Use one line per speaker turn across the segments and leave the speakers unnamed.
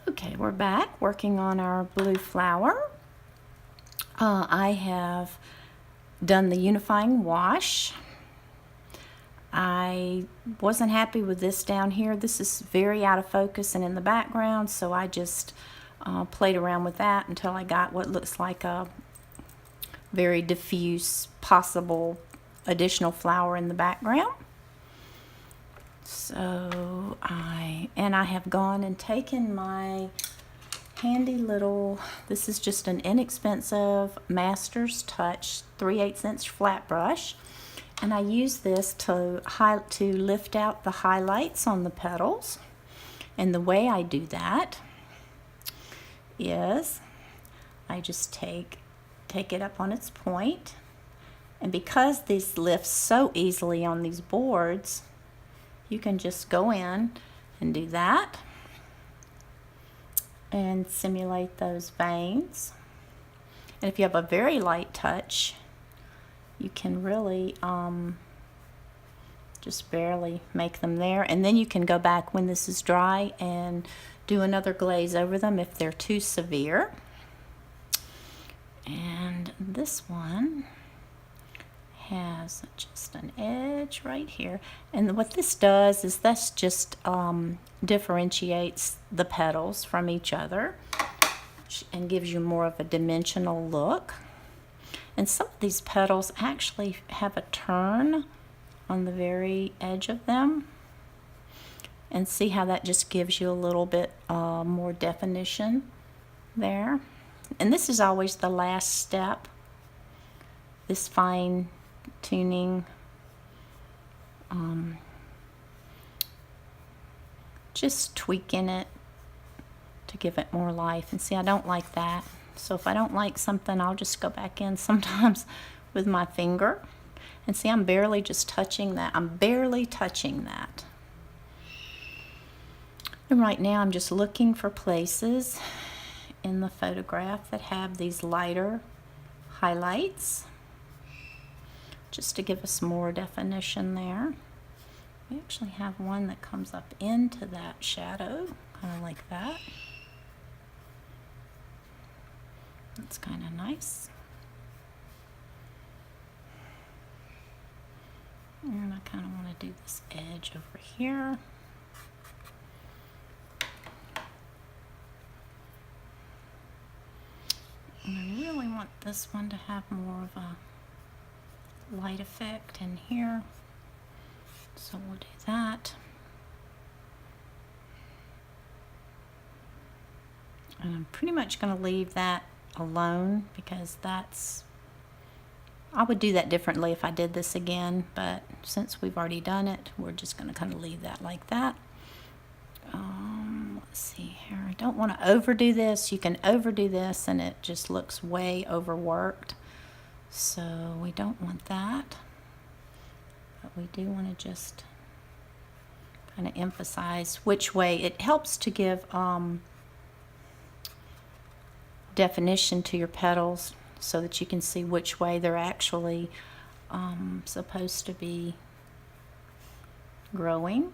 Okay, we're back working on our blue flower. I have done the unifying wash. I wasn't happy with this down here. This is very out of focus and in the background, so I just played around with that until I got what looks like a very diffuse possible additional flower in the background. So I have gone and taken my handy little, this is just an inexpensive Master's Touch 3/8 inch flat brush, and I use this to lift out the highlights on the petals. And the way I do that is I just take it up on its point, and because this lifts so easily on these boards, you can just go in and do that and simulate those veins. And if you have a very light touch, you can really just barely make them there, and then you can go back when this is dry and do another glaze over them if they're too severe. And this one has just an edge right here, and what this does is this just differentiates the petals from each other and gives you more of a dimensional look. And some of these petals actually have a turn on the very edge of them, and see how that just gives you a little bit more definition there. And this is always the last step, this fine tuning, just tweaking it to give it more life. And see, I don't like that, so if I don't like something, I'll just go back in sometimes with my finger. And see, I'm barely just touching that. I'm barely touching that. And right now I'm just looking for places in the photograph that have these lighter highlights, just to give us more definition there. We actually have one that comes up into that shadow, kind of like that. That's kind of nice. And I kind of want to do this edge over here. And I really want this one to have more of a light effect in here, so we'll do that. And I'm pretty much going to leave that alone, because that's, I would do that differently if I did this again, but since we've already done it, we're just going to kind of leave that like that. Let's see here. I don't want to overdo this. You can overdo this and it just looks way overworked, so we don't want that. But we do want to just kind of emphasize which way. It helps to give definition to your petals, so that you can see which way they're actually supposed to be growing.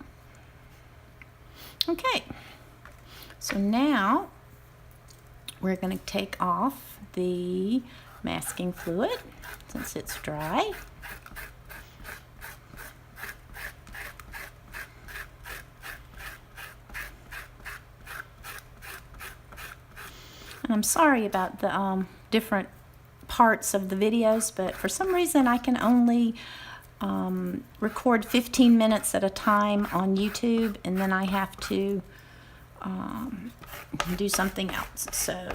Okay, so now we're going to take off the masking fluid since it's dry. And I'm sorry about the different parts of the videos, but for some reason I can only record 15 minutes at a time on YouTube, and then I have to do something else. So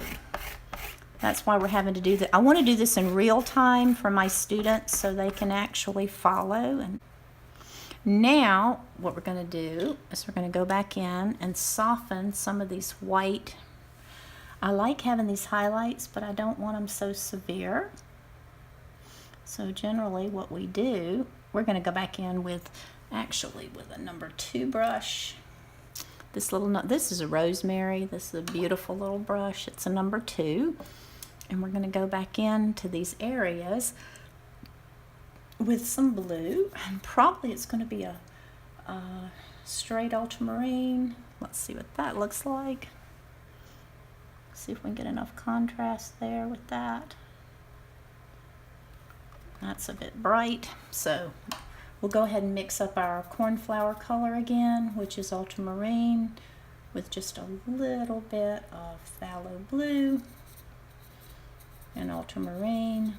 that's why we're having to do that. I want to do this in real time for my students so they can actually follow. And now what we're going to do is we're going to go back in and soften some of these white. I like having these highlights, but I don't want them so severe. So generally what we do, we're going to go back in with, actually with a number 2 brush. This is a rosemary. This is a beautiful little brush. It's a number 2. And we're going to go back into these areas with some blue. And probably it's going to be a straight ultramarine. Let's see what that looks like. See if we can get enough contrast there with that. That's a bit bright, so we'll go ahead and mix up our cornflower color again, which is ultramarine, with just a little bit of phthalo blue and ultramarine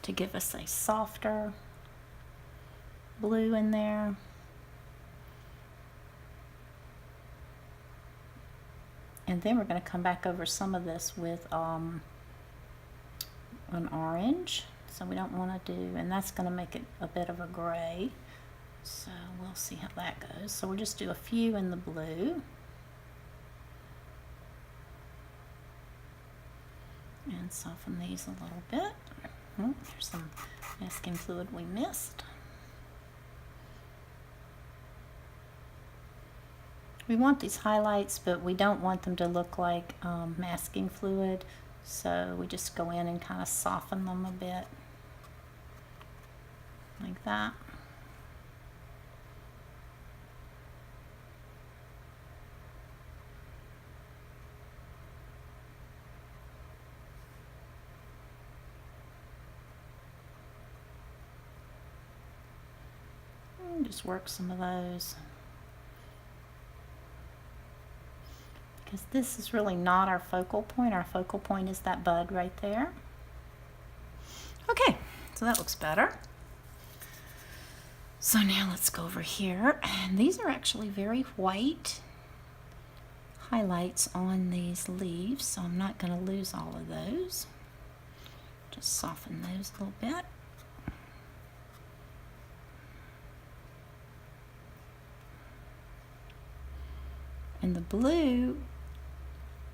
to give us a softer blue in there. And then we're going to come back over some of this with an orange. So we don't want to do, and that's going to make it a bit of a gray. So we'll see how that goes. So we'll just do a few in the blue. And soften these a little bit. Oh, there's some masking fluid we missed. We want these highlights, but we don't want them to look like masking fluid. So we just go in and kind of soften them a bit. Like that. And just work some of those. Because this is really not our focal point. Our focal point is that bud right there. Okay, so that looks better. So now let's go over here, and these are actually very white highlights on these leaves, so I'm not going to lose all of those. Just soften those a little bit. And the blue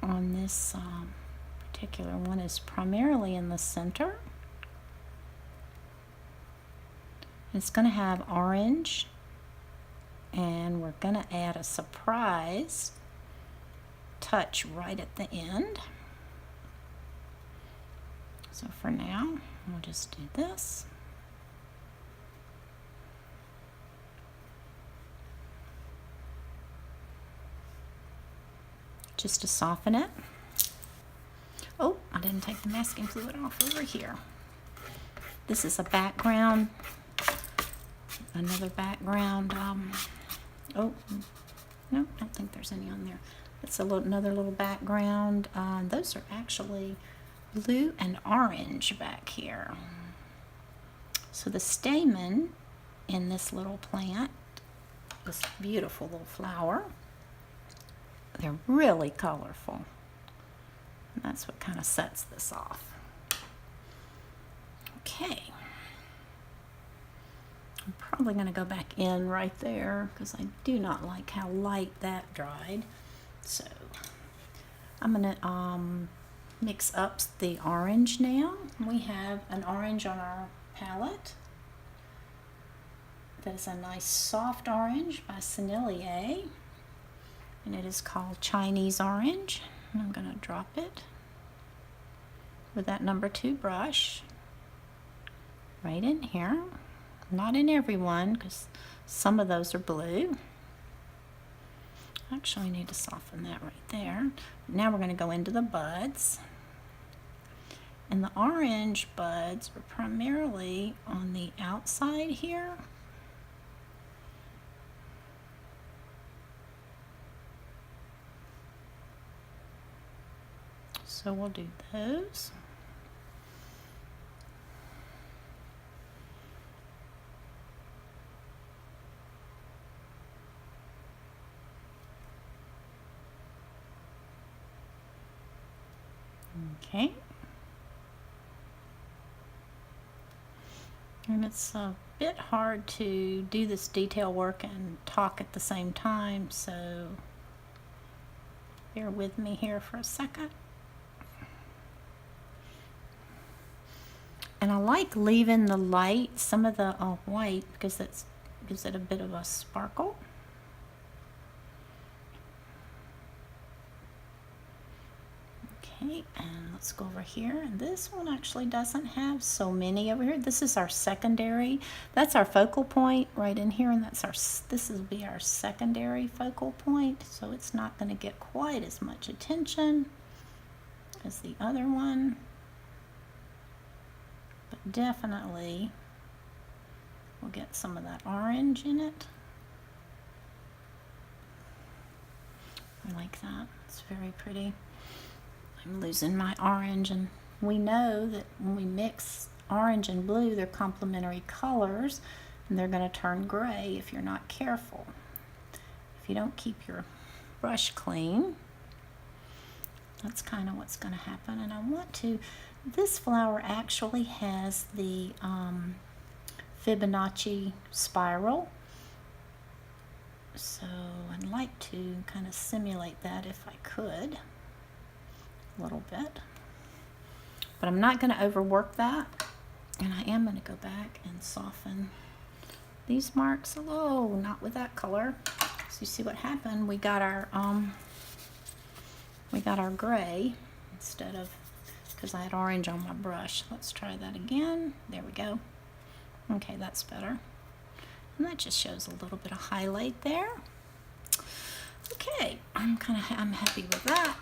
on this particular one is primarily in the center. It's going to have orange, and we're going to add a surprise touch right at the end. So for now, we'll just do this. Just to soften it. Oh, I didn't take the masking fluid off over here. This is a background. Another background. Oh, no, I don't think there's any on there. It's another little background. Those are actually blue and orange back here. So the stamen in this little plant, this beautiful little flower, they're really colorful. And that's what kind of sets this off. Okay. I'm probably going to go back in right there because I do not like how light that dried. So I'm going to mix up the orange now. We have an orange on our palette. That is a nice soft orange by Sennelier. And it is called Chinese orange. And I'm going to drop it with that number 2 brush right in here. Not in every one, because some of those are blue. Actually, I need to soften that right there. Now we're going to go into the buds. And the orange buds are primarily on the outside here. So we'll do those. Okay. And it's a bit hard to do this detail work and talk at the same time, so bear with me here for a second. And I like leaving the light, some of the white, because that gives it a bit of a sparkle. Okay. Okay, and let's go over here. And this one actually doesn't have so many over here. This is our secondary. That's our focal point right in here, and this will be our secondary focal point. So it's not going to get quite as much attention as the other one, but definitely we'll get some of that orange in it. I like that. It's very pretty. I'm losing my orange, and we know that when we mix orange and blue, they're complementary colors, and they're going to turn gray if you're not careful. If you don't keep your brush clean, that's kind of what's going to happen. And I want to, this flower actually has the Fibonacci spiral. So I'd like to kind of simulate that if I could, a little bit. But I'm not going to overwork that. And I am going to go back and soften these marks a little, not with that color. So you see what happened? We got our gray instead of, because I had orange on my brush. Let's try that again. There we go. Okay, that's better. And that just shows a little bit of highlight there. Okay, I'm happy with that.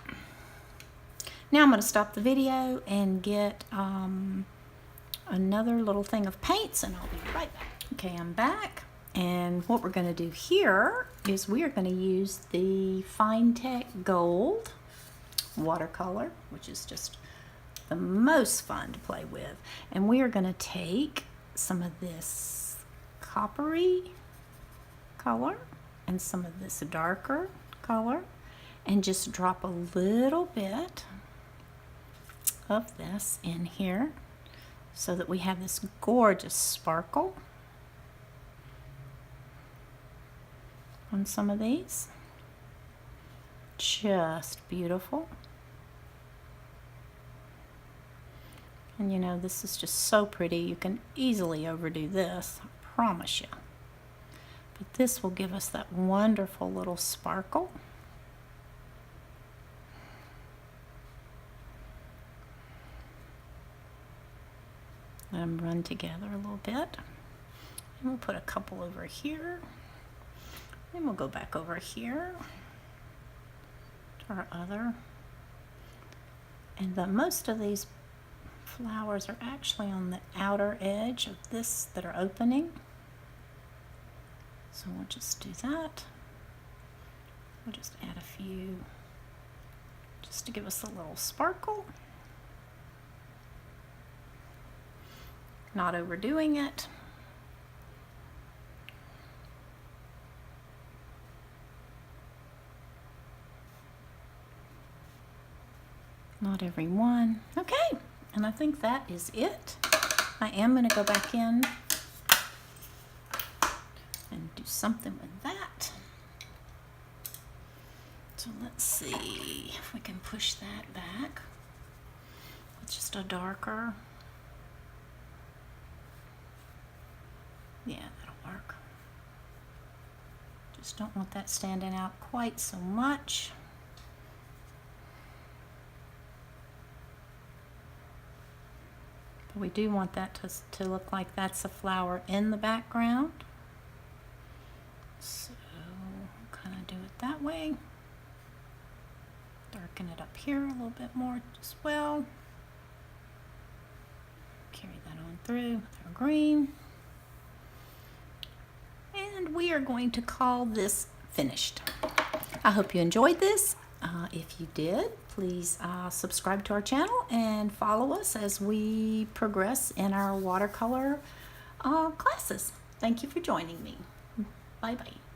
Now I'm going to stop the video and get another little thing of paints, and I'll be right back. Okay, I'm back, and what we're going to do here is we are going to use the Fine-Tech Gold watercolor, which is just the most fun to play with. And we are going to take some of this coppery color and some of this darker color and just drop a little bit of this in here so that we have this gorgeous sparkle on some of these. Just beautiful. And you know, this is just so pretty. You can easily overdo this, I promise you. But this will give us that wonderful little sparkle. Let them run together a little bit. And we'll put a couple over here. Then we'll go back over here to our other. And most of these flowers are actually on the outer edge of this that are opening. So we'll just do that. We'll just add a few just to give us a little sparkle. Not overdoing it. Not every one. Okay. And I think that is it. I am going to go back in and do something with that. So let's see if we can push that back with just a darker. Yeah, that'll work. Just don't want that standing out quite so much. We do want that to look like that's a flower in the background. So kind of do it that way. Darken it up here a little bit more as well. Carry that on through with our green. And we are going to call this finished. I hope you enjoyed this. If you did, please subscribe to our channel and follow us as we progress in our watercolor classes. Thank you for joining me. Bye-bye.